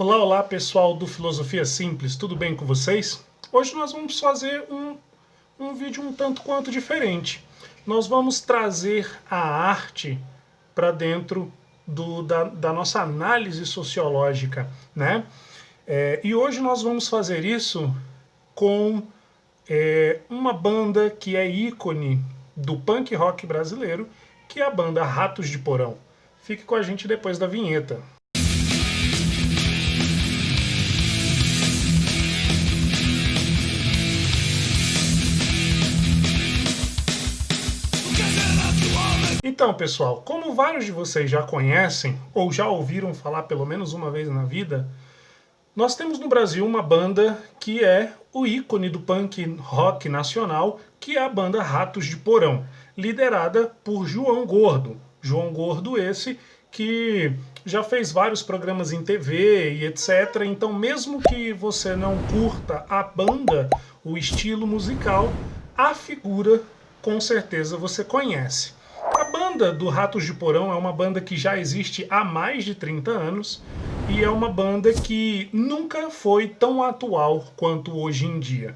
Olá, olá pessoal do Filosofia Simples, tudo bem com vocês? Hoje nós vamos fazer um vídeo um tanto quanto diferente. Nós vamos trazer a arte para dentro da nossa análise sociológica, né? E hoje nós vamos fazer isso com uma banda que é ícone do punk rock brasileiro, que é a banda Ratos de Porão. Fique com a gente depois da vinheta. Então, pessoal, como vários de vocês já conhecem ou já ouviram falar pelo menos uma vez na vida, nós temos no Brasil uma banda que é o ícone do punk rock nacional, que é a banda Ratos de Porão, liderada por João Gordo. João Gordo esse que já fez vários programas em TV e etc. Então, mesmo que você não curta a banda, o estilo musical, a figura com certeza você conhece. A banda do Ratos de Porão é uma banda que já existe há mais de 30 anos e é uma banda que nunca foi tão atual quanto hoje em dia.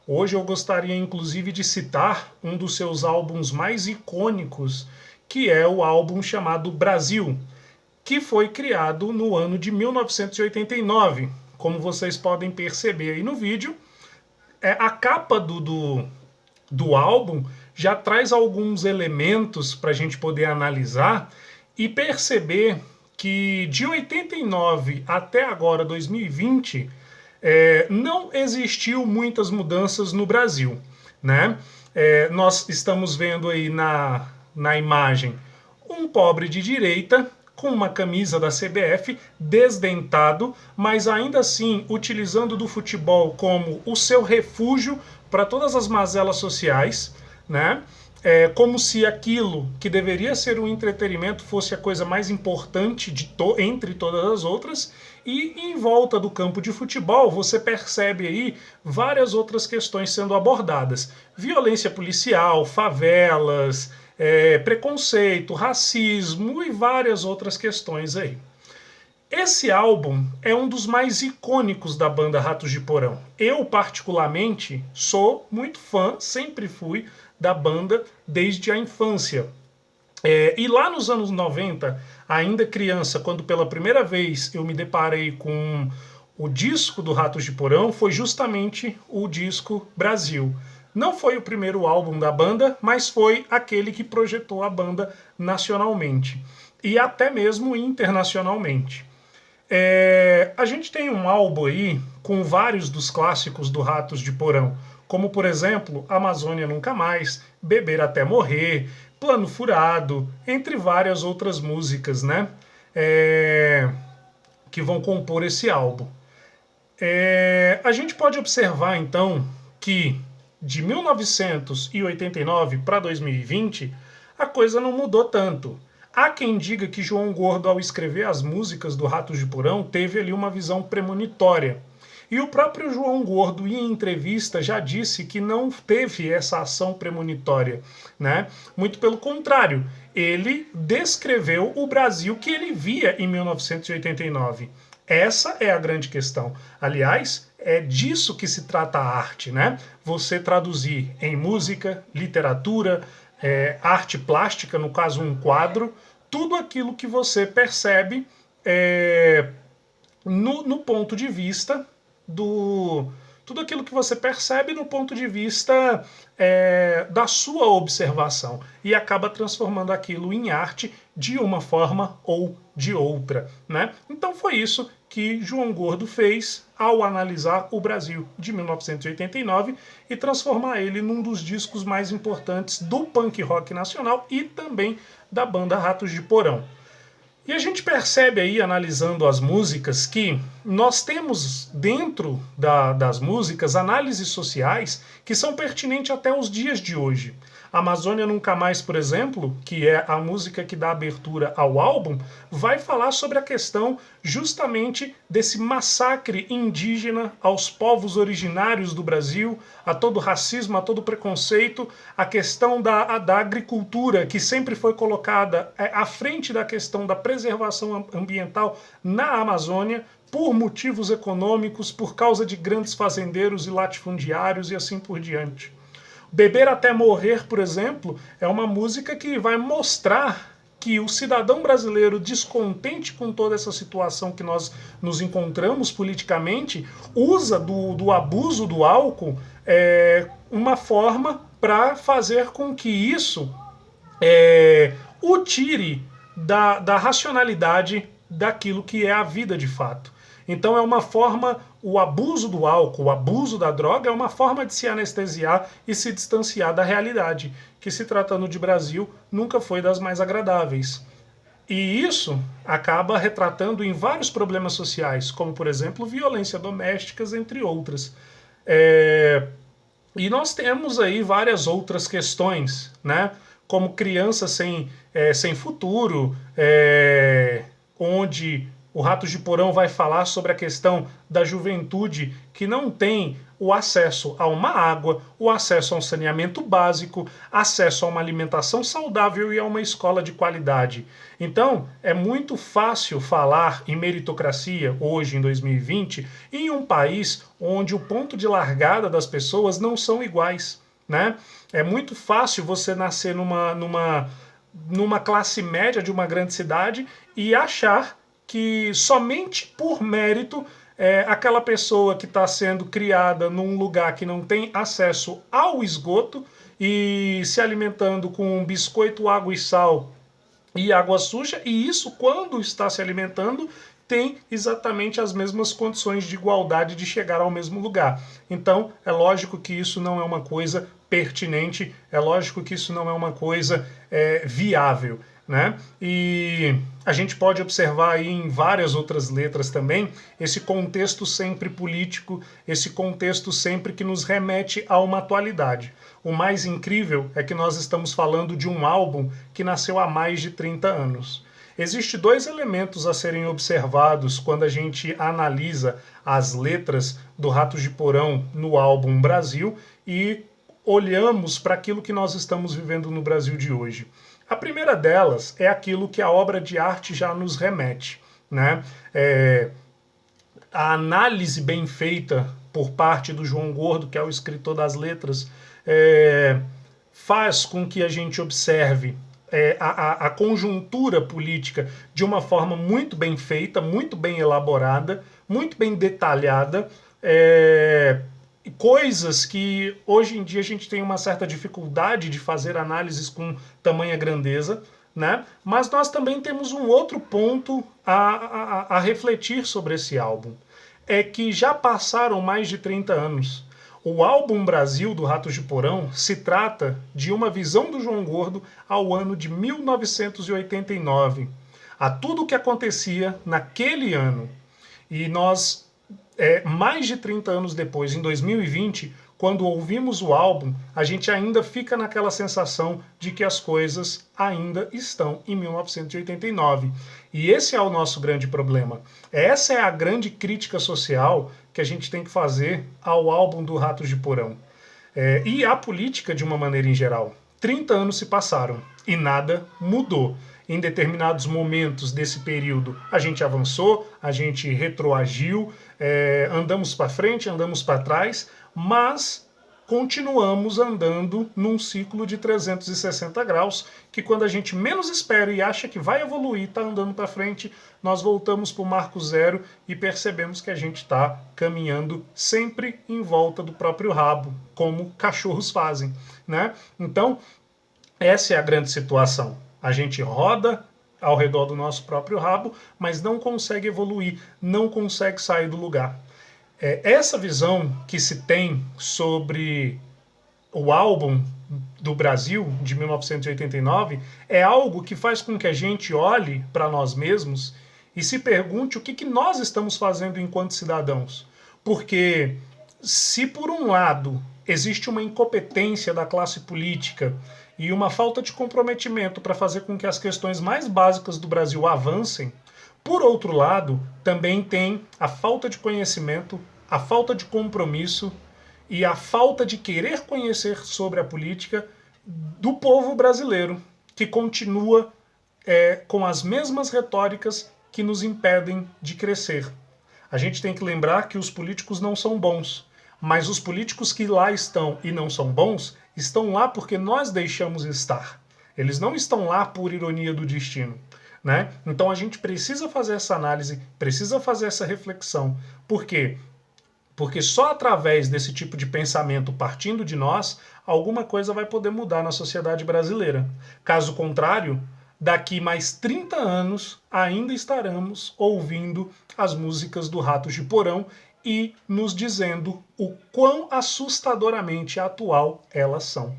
Hoje eu gostaria inclusive de citar um dos seus álbuns mais icônicos, que é o álbum chamado Brasil, que foi criado no ano de 1989. Como vocês podem perceber aí no vídeo, a capa do álbum já traz alguns elementos para a gente poder analisar e perceber que de 89 até agora, 2020, não existiu muitas mudanças no Brasil, né? Nós estamos vendo aí na imagem um pobre de direita com uma camisa da CBF, desdentado, mas ainda assim utilizando do futebol como o seu refúgio para todas as mazelas sociais, né? Como se aquilo que deveria ser um entretenimento fosse a coisa mais importante entre todas as outras. E em volta do campo de futebol você percebe aí várias outras questões sendo abordadas: violência policial, favelas, preconceito, racismo e várias outras questões aí. Esse álbum é um dos mais icônicos da banda Ratos de Porão. Eu, particularmente, sou muito fã, sempre fui, da banda desde a infância. E lá nos anos 90, ainda criança, quando pela primeira vez eu me deparei com o disco do Ratos de Porão, foi justamente o disco Brasil. Não foi o primeiro álbum da banda, mas foi aquele que projetou a banda nacionalmente e até mesmo internacionalmente. A gente tem um álbum aí com vários dos clássicos do Ratos de Porão, como por exemplo Amazônia Nunca Mais, Beber Até Morrer, Plano Furado, entre várias outras músicas, né? Que vão compor esse álbum. A gente pode observar então que de 1989 para 2020 a coisa não mudou tanto. Há quem diga que João Gordo, ao escrever as músicas do Ratos de Porão, teve ali uma visão premonitória. E o próprio João Gordo, em entrevista, já disse que não teve essa ação premonitória, né? Muito pelo contrário, ele descreveu o Brasil que ele via em 1989. Essa é a grande questão. Aliás, é disso que se trata a arte, né? Você traduzir em música, literatura, arte plástica, no caso um quadro, tudo aquilo que você percebe no ponto de vista tudo aquilo que você percebe no ponto de vista da sua observação e acaba transformando aquilo em arte de uma forma ou de outra, né? Então foi isso que João Gordo fez ao analisar o Brasil de 1989 e transformar ele num dos discos mais importantes do punk rock nacional e também da banda Ratos de Porão. E a gente percebe aí, analisando as músicas, que nós temos dentro das músicas análises sociais que são pertinentes até os dias de hoje. Amazônia Nunca Mais, por exemplo, que é a música que dá abertura ao álbum, vai falar sobre a questão justamente desse massacre indígena aos povos originários do Brasil, a todo racismo, a todo preconceito, a questão da agricultura, que sempre foi colocada à frente da questão da preservação ambiental na Amazônia, por motivos econômicos, por causa de grandes fazendeiros e latifundiários e assim por diante. Beber até Morrer, por exemplo, é uma música que vai mostrar que o cidadão brasileiro, descontente com toda essa situação que nós nos encontramos politicamente, usa do abuso do álcool uma forma para fazer com que isso o tire da racionalidade daquilo que é a vida de fato. Então é uma forma, o abuso do álcool, o abuso da droga é uma forma de se anestesiar e se distanciar da realidade, que se tratando de Brasil, nunca foi das mais agradáveis. E isso acaba retratando em vários problemas sociais, como por exemplo violência doméstica, entre outras. E nós temos aí várias outras questões, né? Como criança sem futuro, onde o Ratos de Porão vai falar sobre a questão da juventude que não tem o acesso a uma água, o acesso a um saneamento básico, acesso a uma alimentação saudável e a uma escola de qualidade. Então, é muito fácil falar em meritocracia hoje, em 2020, em um país onde o ponto de largada das pessoas não são iguais, né? É muito fácil você nascer numa classe média de uma grande cidade e achar que somente por mérito aquela pessoa que está sendo criada num lugar que não tem acesso ao esgoto e se alimentando com biscoito, água e sal e água suja, e isso, quando está se alimentando, tem exatamente as mesmas condições de igualdade de chegar ao mesmo lugar. Então, é lógico que isso não é uma coisa pertinente, é lógico que isso não é uma coisa viável, né? E a gente pode observar aí em várias outras letras também esse contexto sempre político, esse contexto sempre que nos remete a uma atualidade. O mais incrível é que nós estamos falando de um álbum que nasceu há mais de 30 anos. Existem dois elementos a serem observados quando a gente analisa as letras do Ratos de Porão no álbum Brasil e olhamos para aquilo que nós estamos vivendo no Brasil de hoje. A primeira delas é aquilo que a obra de arte já nos remete, né? A análise bem feita por parte do João Gordo, que é o escritor das letras, faz com que a gente observe a conjuntura política de uma forma muito bem feita, muito bem elaborada, muito bem detalhada, coisas que hoje em dia a gente tem uma certa dificuldade de fazer análises com tamanha grandeza, né? Mas nós também temos um outro ponto a refletir sobre esse álbum. É que já passaram mais de 30 anos. O álbum Brasil do Ratos de Porão se trata de uma visão do João Gordo ao ano de 1989, a tudo o que acontecia naquele ano. E nós, mais de 30 anos depois, em 2020, quando ouvimos o álbum, a gente ainda fica naquela sensação de que as coisas ainda estão em 1989. E esse é o nosso grande problema. Essa é a grande crítica social que a gente tem que fazer ao álbum do Ratos de Porão. E à política de uma maneira em geral. 30 anos se passaram e nada mudou. Em determinados momentos desse período a gente avançou, a gente retroagiu, andamos para frente, andamos para trás, mas continuamos andando num ciclo de 360 graus, que quando a gente menos espera e acha que vai evoluir, está andando para frente, nós voltamos para o marco zero e percebemos que a gente está caminhando sempre em volta do próprio rabo, como cachorros fazem, né? Então, essa é a grande situação. A gente roda ao redor do nosso próprio rabo, mas não consegue evoluir, não consegue sair do lugar. Essa visão que se tem sobre o álbum do Brasil, de 1989, é algo que faz com que a gente olhe para nós mesmos e se pergunte o que nós estamos fazendo enquanto cidadãos. Porque se por um lado existe uma incompetência da classe política e uma falta de comprometimento para fazer com que as questões mais básicas do Brasil avancem, por outro lado, também tem a falta de conhecimento, a falta de compromisso e a falta de querer conhecer sobre a política do povo brasileiro, que continua com as mesmas retóricas que nos impedem de crescer. A gente tem que lembrar que os políticos não são bons, mas os políticos que lá estão e não são bons, estão lá porque nós deixamos estar. Eles não estão lá por ironia do destino, né? Então a gente precisa fazer essa análise, precisa fazer essa reflexão. Por quê? Porque só através desse tipo de pensamento partindo de nós, alguma coisa vai poder mudar na sociedade brasileira. Caso contrário, daqui mais 30 anos ainda estaremos ouvindo as músicas do Ratos de Porão e nos dizendo o quão assustadoramente atual elas são,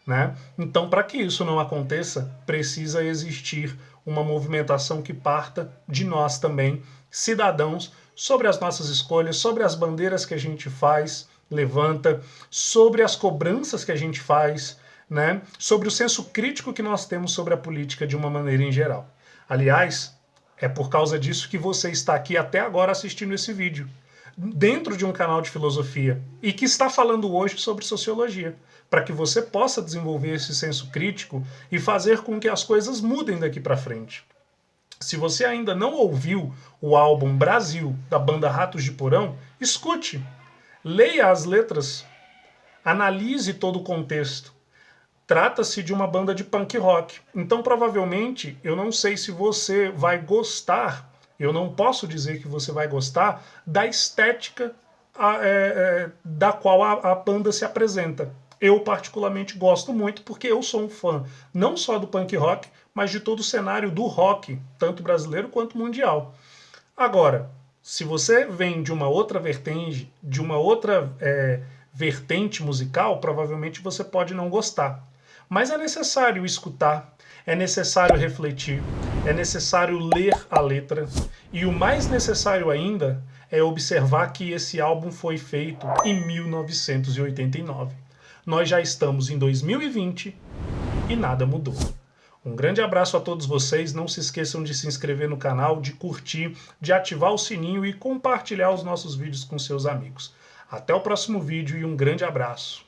né? Então, para que isso não aconteça, precisa existir uma movimentação que parta de nós também, cidadãos, sobre as nossas escolhas, sobre as bandeiras que a gente faz, levanta, sobre as cobranças que a gente faz, né? Sobre o senso crítico que nós temos sobre a política de uma maneira em geral. Aliás, é por causa disso que você está aqui até agora assistindo esse vídeo, dentro de um canal de filosofia, e que está falando hoje sobre sociologia, para que você possa desenvolver esse senso crítico e fazer com que as coisas mudem daqui para frente. Se você ainda não ouviu o álbum Brasil, da banda Ratos de Porão, escute, leia as letras, analise todo o contexto. Trata-se de uma banda de punk rock. Então, provavelmente, eu não sei se você vai gostar, eu não posso dizer que você vai gostar da estética da qual a banda se apresenta. Eu particularmente gosto muito porque eu sou um fã não só do punk rock, mas de todo o cenário do rock, tanto brasileiro quanto mundial. Agora, se você vem de uma outra vertente, vertente musical, provavelmente você pode não gostar. Mas é necessário escutar, é necessário refletir, é necessário ler a letra, e o mais necessário ainda é observar que esse álbum foi feito em 1989. Nós já estamos em 2020 e nada mudou. Um grande abraço a todos vocês, não se esqueçam de se inscrever no canal, de curtir, de ativar o sininho e compartilhar os nossos vídeos com seus amigos. Até o próximo vídeo e um grande abraço.